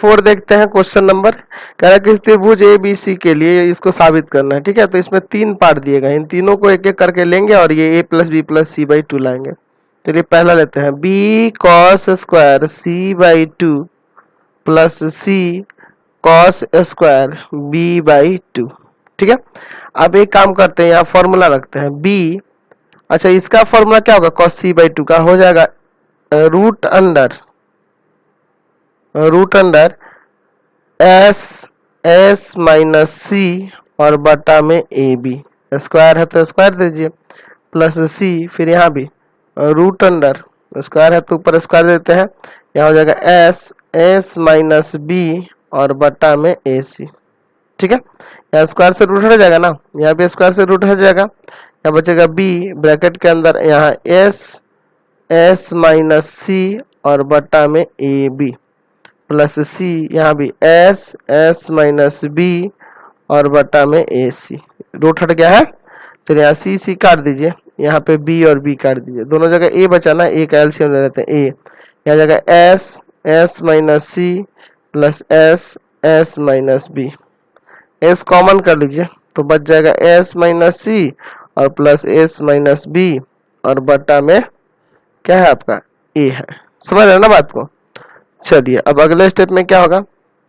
4 देखते हैं question number. कह रहा है कि त्रिभुज ए बी सी के लिए इसको साबित करना है। ठीक है, तो इसमें 3 पार्ट दिए गए, इन तीनों को एक एक करके लेंगे और ये a plus B plus C by 2 लाएंगे। चलिए पहला लेते हैं, b cos square C by 2 plus C cos square b by 2। ठीक है, अब एक काम करते हैं, यहाँ फॉर्मूला रखते हैं b। अच्छा, इसका फॉर्मूला क्या होगा? कॉस सी बाई 2 का हो जाएगा रूट अंडर एस माइनस सी और बटा में ए बी, स्क्वायर है तो स्क्वायर दीजिए, प्लस सी, फिर यहाँ भी रूट अंडर, स्क्वायर है तो ऊपर स्क्वायर देते हैं, यहाँ हो जाएगा एस माइनस बी और बटा में ए सी। ठीक है, यहाँ स्क्वायर से रूट हट जाएगा ना, यहाँ भी स्क्वायर से रूट हट जाएगा, यहाँ बचेगा बी ब्रैकेट के अंदर, यहाँ एस माइनस सी और बटा में ए बी प्लस सी, यहाँ भी एस माइनस बी और बटा में ए सी, रूट हट गया है। चलिए यहाँ सी काट दीजिए, यहाँ पे बी और बी काट दीजिए, दोनों जगह ए बचा ना, ए का एलसीएम ले लेते हैं, ए यहाँ जगह S minus C plus S minus B, S common कर लीजिए तो बच जाएगा एस माइनस सी और प्लस एस माइनस बी और बटा में क्या है आपका ए है। समझ रहे ना बात को? चलिए अब अगले स्टेप में क्या होगा,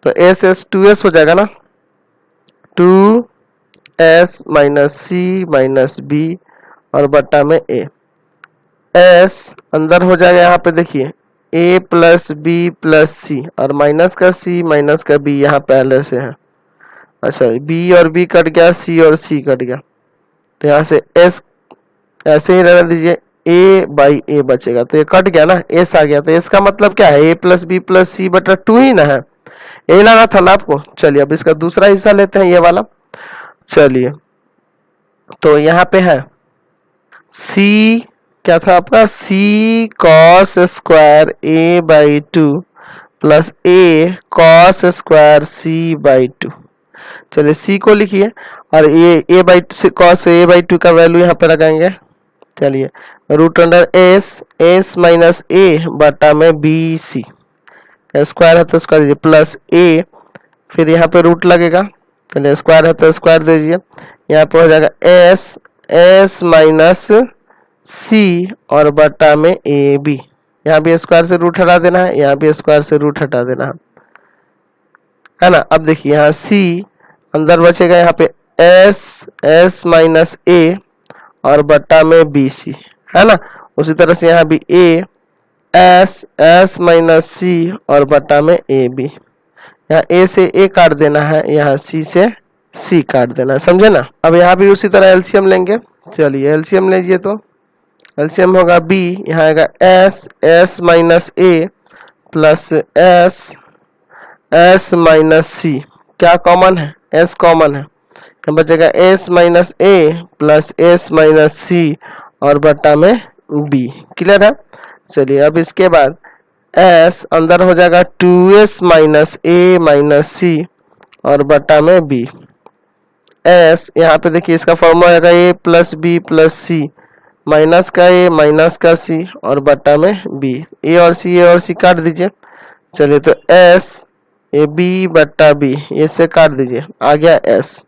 तो एस 2s हो जाएगा ना, 2s माइनस सी माइनस बी और बटा में ए, एस अंदर हो जाएगा, यहाँ पे देखिए a प्लस बी प्लस सी और माइनस का सी माइनस का बी यहाँ पहले से है। अच्छा, b और b कट गया, c और c कट गया, तो यहाँ से s ऐसे ही रहने दीजिए, a बाई a बचेगा, तो ये कट गया ना, s आ गया, तो इसका मतलब क्या है, a प्लस बी प्लस सी बटा 2 ही ना है, यही लगा था ना आपको। चलिए अब इसका दूसरा हिस्सा लेते हैं, ये वाला। चलिए तो यहाँ पे है c, क्या था आपका, c cos square a by 2 plus a cos square c by 2। चलिए c को लिखिए और a by cos a by 2 का वैल्यू यहाँ पे लगाएंगे। चलिए root under S minus A बटा में बी सी, स्क्वायर है तो स्क्वायर दीजिए, प्लस ए, फिर यहाँ पे रूट लगेगा, चलिए स्क्वायर है तो स्क्वायर दीजिए, यहाँ पे हो जाएगा एस माइनस सी और बटा में ए बी, यहाँ भी स्क्वायर से रूट हटा देना है, यहाँ भी स्क्वायर से रूट हटा देना है ना। अब देखिए यहाँ सी अंदर बचेगा, यहाँ पे एस माइनस ए और बटा में बी सी, है ना। उसी तरह से यहाँ भी एस माइनस सी और बटा में ए बी, यहाँ ए से ए काट देना है, यहाँ सी से सी काट देना है, समझे ना। अब यहाँ भी उसी तरह एलसीएम लेंगे। चलिए एलसीएम लीजिए, तो एलसीएम होगा बी, यहाँ आएगा एस माइनस ए प्लस एस माइनस सी, क्या कॉमन है, एस कॉमन है, बचेगा एस माइनस ए प्लस एस माइनस सी और बटा में बी। क्लियर है? चलिए अब इसके बाद एस अंदर हो जाएगा 2s माइनस ए माइनस सी और बटा में बी, एस यहाँ पे देखिए इसका फॉर्मूला आएगा ए plus B plus C, minus का ए माइनस का सी और बटा में बी, ए और सी काट दीजिए। चलिए तो एस ए बी बटा बी, ये से काट दीजिए, आ गया एस,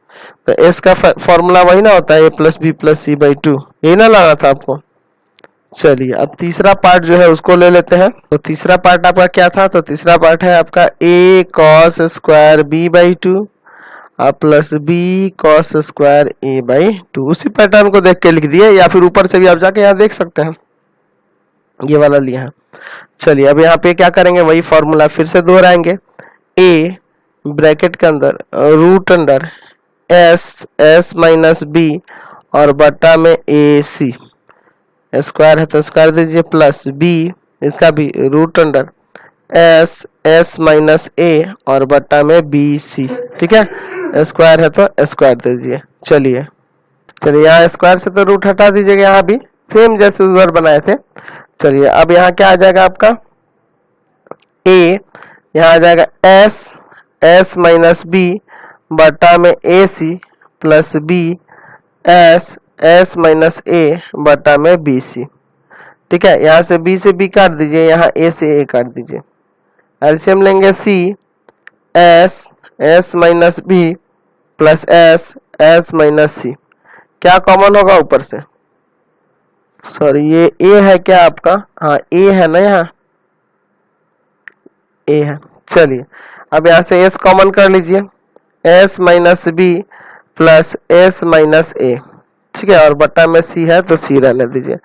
तो एस का फॉर्मूला वही ना होता है, A plus B plus C by 2, यही ना लाना था आपको। चलिए अब तीसरा पार्ट जो है उसको ले लेते हैं। तो तीसरा पार्ट आपका क्या था, तो तीसरा पार्ट है आपका a cos square b by 2 plus B cos square a by 2। उसी पैटर्न को देख के लिख दिए, या फिर ऊपर से भी आप जाके यहाँ देख सकते हैं, ये वाला लिया है। चलिए अब यहाँ पे क्या करेंगे, वही फॉर्मूला फिर से दोहराएंगे, a ब्रैकेट के अंदर root under S minus B और बटा में ए सी, स्क्वायर है तो स्क्वायर दीजिए, प्लस बी, इसका भी रूट अंडर एस माइनस ए और बटा में बी सी। ठीक है, स्क्वायर है तो स्क्वायर दीजिए। चलिए यहाँ स्क्वायर से तो रूट हटा दीजिएगा, यहाँ भी सेम जैसे उधर बनाए थे। चलिए अब यहाँ क्या आ जाएगा आपका, ए यहाँ आ जाएगा एस माइनस बी बटा में A C plus B S minus A बटा में बी सी। ठीक है, यहाँ से बी काट दीजिए, यहाँ ए से ए काट दीजिए, एलसीएम लेंगे C, S minus B plus S minus C. क्या कॉमन होगा ऊपर से? सॉरी, ये ए है क्या आपका? हाँ ए है ना, यहाँ ए है। चलिए अब यहाँ से एस कॉमन कर लीजिए, S minus B plus S minus A, ठीक है, और बटा में सी है तो सी रहने दीजिए।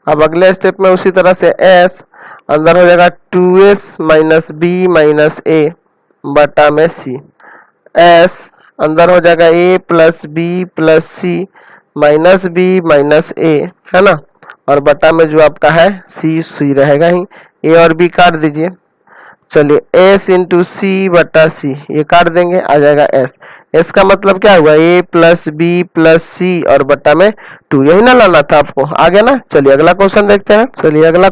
अब अगले स्टेप में उसी तरह से एस अंदर हो जाएगा 2s minus B minus A बटा में सी, एस अंदर हो जाएगा a plus B plus C minus B minus A, है ना, और बटा में जो आपका है सी रहेगा ही, a और b काट दीजिए। चलिए s इंटू सी बटा सी, ये काट देंगे, आ जाएगा s का मतलब क्या हुआ? a प्लस बी प्लस सी और बटा में 2, यही ना लाना था आपको, आ गया ना। चलिए अगला क्वेश्चन देखते हैं। चलिए अगला